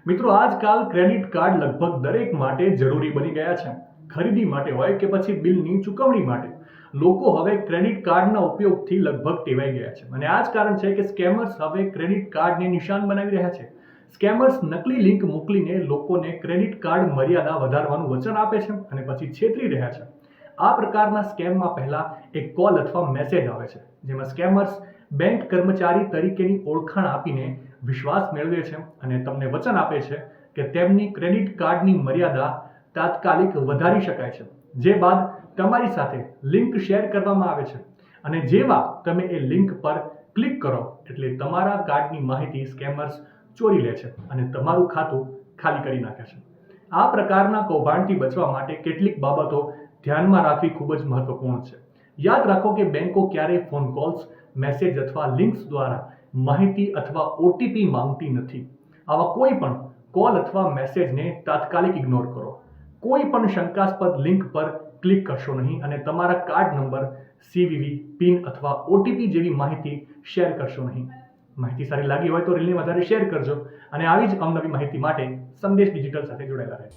મિત્રો, આજકાલ credit card લગભગ દરેક માટે જરૂરી બની ગયા છે. ખરીદી માટે હોય કે પછી બિલની ચૂકવણી માટે. લોકો હવે ક્રેડિટ કાર્ડના ઉપયોગથી લગભગ ટેવાઈ ગયા છે અને આ જ કારણ છે કે સ્કેમર્સ હવે ક્રેડિટ કાર્ડને નિશાન બનાવી રહ્યા છે. સ્કેમર્સ નકલી લિંક મોકલીને લોકોને ક્રેડિટ કાર્ડ મર્યાદા વધારવાનું વચન આપે છે અને પછી છેતરી રહ્યા છે. આ પ્રકારના સ્કેમમાં પહેલા એક કોલ અથવા મેસેજ આવે છે, જેમાં સ્કેમર્સ બેંક કર્મચારી તરીકેની ઓળખાણ આપીને વિશ્વાસ મેળવે છે અને તમને વચન આપે છે કે તેમની ક્રેડિટ કાર્ડની મર્યાદા તાત્કાલિક વધારી શકાય છે. જે બાદ તમારી સાથે લિંક શેર કરવામાં આવે છે અને જેવા તમે એ લિંક પર ક્લિક કરો એટલે તમારા કાર્ડની માહિતી સ્કેમર્સ ચોરી લે છે અને તમારું ખાતું ખાલી કરી નાખે છે. આ પ્રકારના કૌભાંડથી બચવા માટે કેટલીક બાબતો ધ્યાનમાં રાખવી ખૂબ જ મહત્વપૂર્ણ છે. યાદ રાખો કે બેંકો ક્યારેય ફોન કોલ્સ, મેસેજ અથવા લિંક્સ દ્વારા માહિતી અથવા ઓટીપી માંગતી નથી. આવા કોઈ પણ કોલ અથવા મેસેજને તાત્કાલિક ઇગ્નોર કરો. કોઈ પણ શંકાસ્પદ લિંક પર ક્લિક કરશો નહીં અને તમારા કાર્ડ નંબર, સીવીવી, પિન અથવા ઓટીપી જેવી માહિતી શેર કરશો નહીં. માહિતી સારી લાગી હોય તો રીલને વધારે શેર કરજો અને આવી જ અવનવી માહિતી માટે સંદેશ ડિજિટલ સાથે જોડાયેલા રહે.